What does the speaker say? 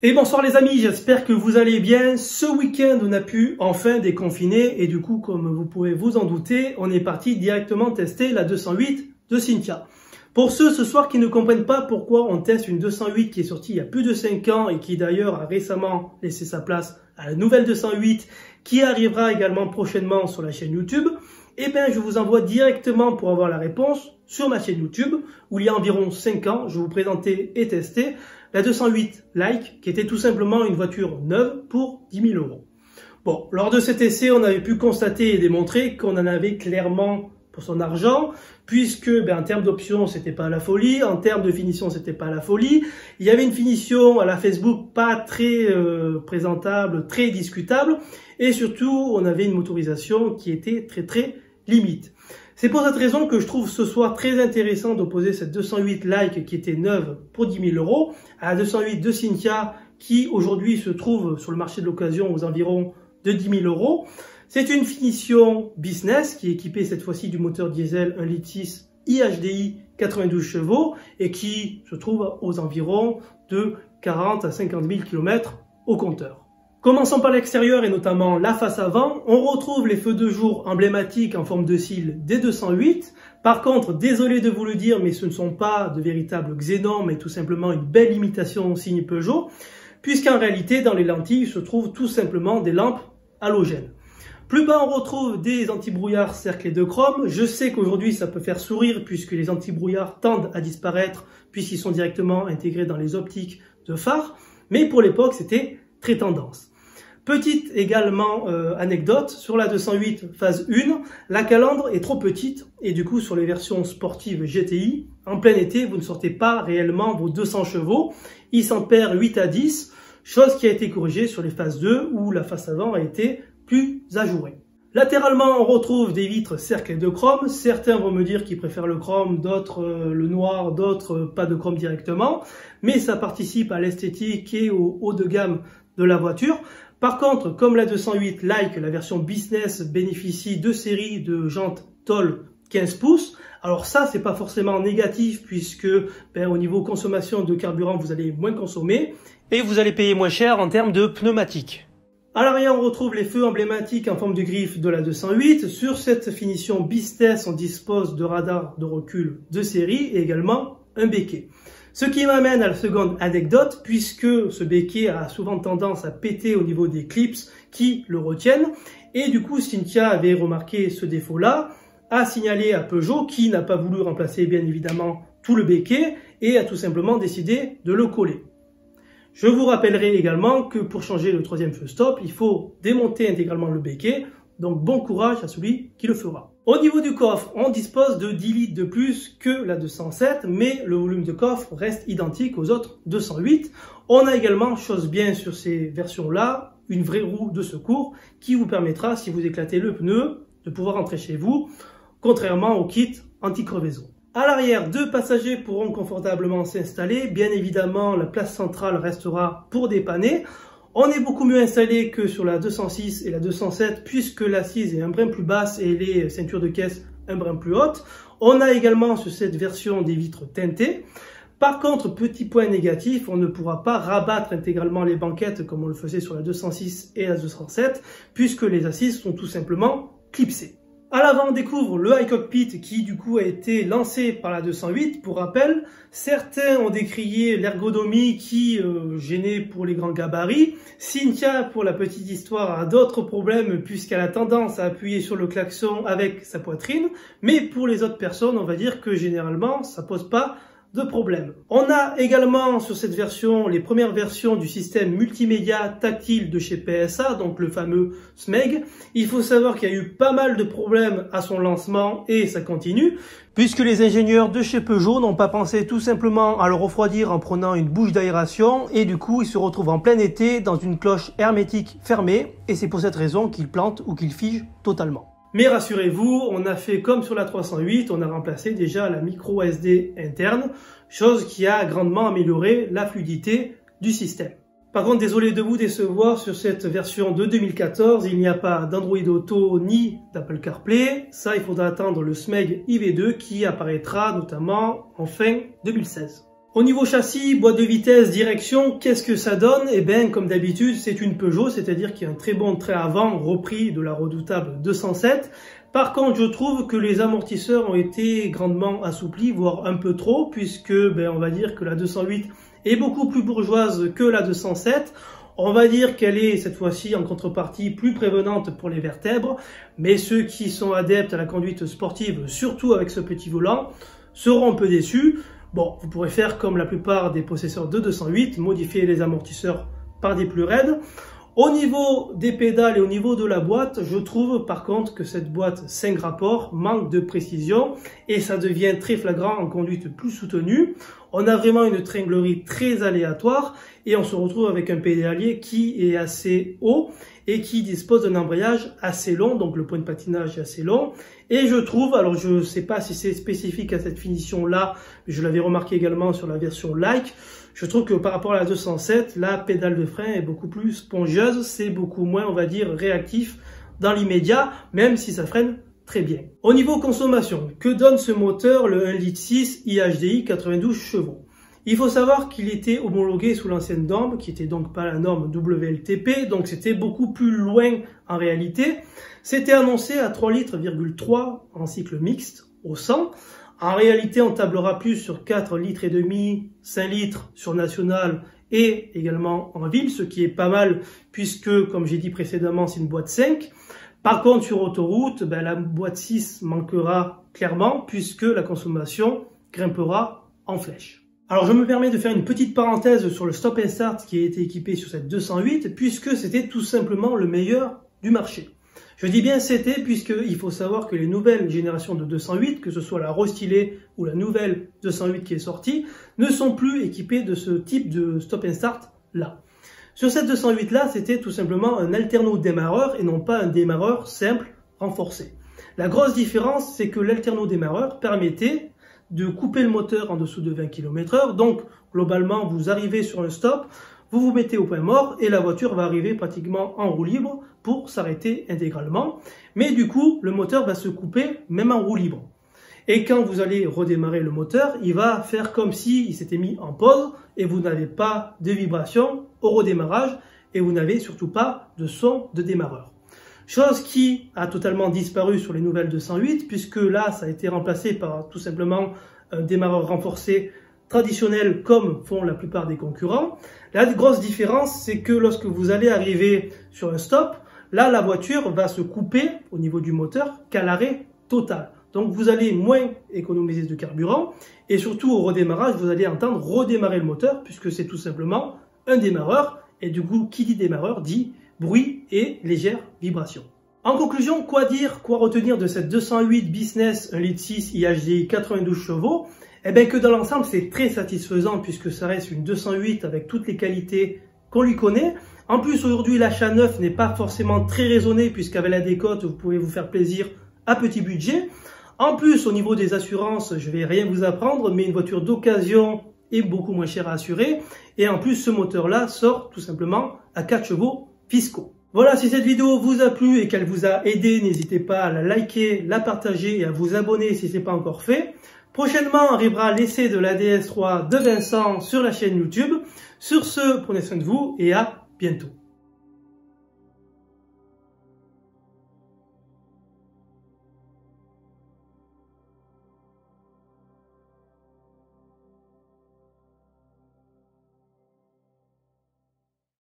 Et bonsoir les amis, j'espère que vous allez bien. Ce week-end, on a pu enfin déconfiner et du coup, comme vous pouvez vous en douter, on est parti directement tester la 208 de Cynthia. Pour ceux ce soir qui ne comprennent pas pourquoi on teste une 208 qui est sortie il y a plus de 5 ans et qui d'ailleurs a récemment laissé sa place à la nouvelle 208 qui arrivera également prochainement sur la chaîne YouTube, eh bien je vous envoie directement pour avoir la réponse sur ma chaîne YouTube où il y a environ 5 ans, je vous présentais et testais la 208 Like qui était tout simplement une voiture neuve pour 10 000 €. Bon, lors de cet essai, on avait pu constater et démontrer qu'on en avait clairement pour son argent, puisque en termes d'options, c'était pas la folie, en termes de finition, c'était pas la folie. Il y avait une finition à la Facebook pas très présentable, très discutable, et surtout, on avait une motorisation qui était très limite. C'est pour cette raison que je trouve ce soir très intéressant d'opposer cette 208 Like qui était neuve pour 10 000 € à la 208 de Cynthia qui aujourd'hui se trouve sur le marché de l'occasion aux environs de 10 000 €. C'est une finition business qui est équipée cette fois-ci du moteur diesel 1.6 litre IHDI 92 chevaux et qui se trouve aux environs de 40 à 50 000 km au compteur. Commençons par l'extérieur et notamment la face avant. On retrouve les feux de jour emblématiques en forme de cils des 208. Par contre, désolé de vous le dire, mais ce ne sont pas de véritables xénons, mais tout simplement une belle imitation signe Peugeot, puisqu'en réalité, dans les lentilles se trouvent tout simplement des lampes halogènes. Plus bas, on retrouve des antibrouillards cerclés de chrome. Je sais qu'aujourd'hui, ça peut faire sourire puisque les antibrouillards tendent à disparaître puisqu'ils sont directement intégrés dans les optiques de phare. Mais pour l'époque, c'était très tendance. Petite également anecdote, sur la 208 phase 1, la calandre est trop petite et du coup sur les versions sportives GTI, en plein été, vous ne sortez pas réellement vos 200 chevaux. Il s'en perd 8 à 10, chose qui a été corrigée sur les phases 2 où la face avant a été plus ajourée. Latéralement, on retrouve des vitres cerclées de chrome. Certains vont me dire qu'ils préfèrent le chrome, d'autres le noir, d'autres pas de chrome directement. Mais ça participe à l'esthétique et au haut de gamme de la voiture. Par contre, comme la 208 Like, la version business bénéficie de séries de jantes tôle 15 pouces. Alors ça, c'est pas forcément négatif puisque au niveau consommation de carburant, vous allez moins consommer et vous allez payer moins cher en termes de pneumatiques. À l'arrière, on retrouve les feux emblématiques en forme de griffe de la 208. Sur cette finition business, on dispose de radars de recul de série et également un béquet. Ce qui m'amène à la seconde anecdote, puisque ce béquet a souvent tendance à péter au niveau des clips qui le retiennent. Et du coup, Cynthia avait remarqué ce défaut-là, a signalé à Peugeot, qui n'a pas voulu remplacer bien évidemment tout le béquet, et a tout simplement décidé de le coller. Je vous rappellerai également que pour changer le troisième feu stop, il faut démonter intégralement le béquet, donc bon courage à celui qui le fera. Au niveau du coffre, on dispose de 10 litres de plus que la 207, mais le volume de coffre reste identique aux autres 208. On a également, chose bien sur ces versions-là, une vraie roue de secours qui vous permettra, si vous éclatez le pneu, de pouvoir rentrer chez vous, contrairement au kit anti-crevaison. À l'arrière, 2 passagers pourront confortablement s'installer. Bien évidemment, la place centrale restera pour dépanner. On est beaucoup mieux installé que sur la 206 et la 207 puisque l'assise est un brin plus basse et les ceintures de caisse un brin plus hautes. On a également sur cette version des vitres teintées. Par contre, petit point négatif, on ne pourra pas rabattre intégralement les banquettes comme on le faisait sur la 206 et la 207 puisque les assises sont tout simplement clipsées. À l'avant, on découvre le iCockpit qui du coup a été lancé par la 208. Pour rappel, certains ont décrié l'ergonomie qui gênait pour les grands gabarits. Cynthia, pour la petite histoire, a d'autres problèmes puisqu'elle a tendance à appuyer sur le klaxon avec sa poitrine. Mais pour les autres personnes, on va dire que généralement, ça pose pas de problème. On a également sur cette version les premières versions du système multimédia tactile de chez PSA, donc le fameux SMEG. Il faut savoir qu'il y a eu pas mal de problèmes à son lancement et ça continue, puisque les ingénieurs de chez Peugeot n'ont pas pensé tout simplement à le refroidir en prenant une bouche d'aération et du coup il se retrouve en plein été dans une cloche hermétique fermée et c'est pour cette raison qu'il plante ou qu'il fige totalement. Mais rassurez-vous, on a fait comme sur la 308, on a remplacé déjà la micro SD interne, chose qui a grandement amélioré la fluidité du système. Par contre, désolé de vous décevoir, sur cette version de 2014, il n'y a pas d'Android Auto ni d'Apple CarPlay. Ça, il faudra attendre le SMEG IV2 qui apparaîtra notamment en fin 2016. Au niveau châssis, boîte de vitesse, direction, qu'est-ce que ça donne? Eh bien, comme d'habitude, c'est une Peugeot, c'est-à-dire qu'il y a un très bon trait avant repris de la redoutable 207. Par contre, je trouve que les amortisseurs ont été grandement assouplis, voire un peu trop, puisque on va dire que la 208 est beaucoup plus bourgeoise que la 207. On va dire qu'elle est cette fois-ci en contrepartie plus prévenante pour les vertèbres, mais ceux qui sont adeptes à la conduite sportive, surtout avec ce petit volant, seront un peu déçus. Bon, vous pourrez faire comme la plupart des possesseurs de 208, modifier les amortisseurs par des plus raides. Au niveau des pédales et au niveau de la boîte, je trouve par contre que cette boîte 5 rapports manque de précision et ça devient très flagrant en conduite plus soutenue. On a vraiment une tringlerie très aléatoire et on se retrouve avec un pédalier qui est assez haut et qui dispose d'un embrayage assez long, donc le point de patinage est assez long. Et je trouve, alors je ne sais pas si c'est spécifique à cette finition-là, mais je l'avais remarqué également sur la version Like, je trouve que par rapport à la 207, la pédale de frein est beaucoup plus spongieuse, c'est beaucoup moins, on va dire, réactif dans l'immédiat, même si ça freine très bien. Au niveau consommation, que donne ce moteur, le 1,6 litre IHDI 92 chevaux? Il faut savoir qu'il était homologué sous l'ancienne norme, qui était donc pas la norme WLTP, donc c'était beaucoup plus loin en réalité. C'était annoncé à 3,3 litres en cycle mixte au 100. En réalité, on tablera plus sur 4,5 litres, 5 litres sur national et également en ville, ce qui est pas mal puisque, comme j'ai dit précédemment, c'est une boîte 5. Par contre, sur autoroute, la boîte 6 manquera clairement puisque la consommation grimpera en flèche. Alors je me permets de faire une petite parenthèse sur le stop and start qui a été équipé sur cette 208 puisque c'était tout simplement le meilleur du marché. Je dis bien c'était puisqu'il faut savoir que les nouvelles générations de 208, que ce soit la restylée ou la nouvelle 208 qui est sortie, ne sont plus équipées de ce type de stop and start là. Sur cette 208 là, c'était tout simplement un alterno démarreur et non pas un démarreur simple renforcé. La grosse différence, c'est que l'alterno démarreur permettait de couper le moteur en dessous de 20 km/h. Donc, globalement, vous arrivez sur un stop, vous vous mettez au point mort et la voiture va arriver pratiquement en roue libre pour s'arrêter intégralement. Mais du coup, le moteur va se couper même en roue libre. Et quand vous allez redémarrer le moteur, il va faire comme s'il s'était mis en pause et vous n'avez pas de vibration au redémarrage et vous n'avez surtout pas de son de démarreur. Chose qui a totalement disparu sur les nouvelles 208 puisque là, ça a été remplacé par tout simplement un démarreur renforcé traditionnel comme font la plupart des concurrents. La grosse différence, c'est que lorsque vous allez arriver sur un stop, là, la voiture va se couper au niveau du moteur qu'à l'arrêt total. Donc, vous allez moins économiser de carburant et surtout au redémarrage, vous allez entendre redémarrer le moteur puisque c'est tout simplement un démarreur et du coup, qui dit démarreur dit bruit et légère vibration. En conclusion, quoi dire, quoi retenir de cette 208 Business 1,6 litre IHDI 92 chevaux? Eh bien que dans l'ensemble, c'est très satisfaisant puisque ça reste une 208 avec toutes les qualités qu'on lui connaît. En plus, aujourd'hui, l'achat neuf n'est pas forcément très raisonné puisqu'avec la décote, vous pouvez vous faire plaisir à petit budget. En plus, au niveau des assurances, je vais rien vous apprendre, mais une voiture d'occasion est beaucoup moins chère à assurer. Et en plus, ce moteur-là sort tout simplement à 4 chevaux fiscaux. Voilà, si cette vidéo vous a plu et qu'elle vous a aidé, n'hésitez pas à la liker, la partager et à vous abonner si ce n'est pas encore fait. Prochainement arrivera l'essai de la DS3 de Vincent sur la chaîne YouTube. Sur ce, prenez soin de vous et à bientôt.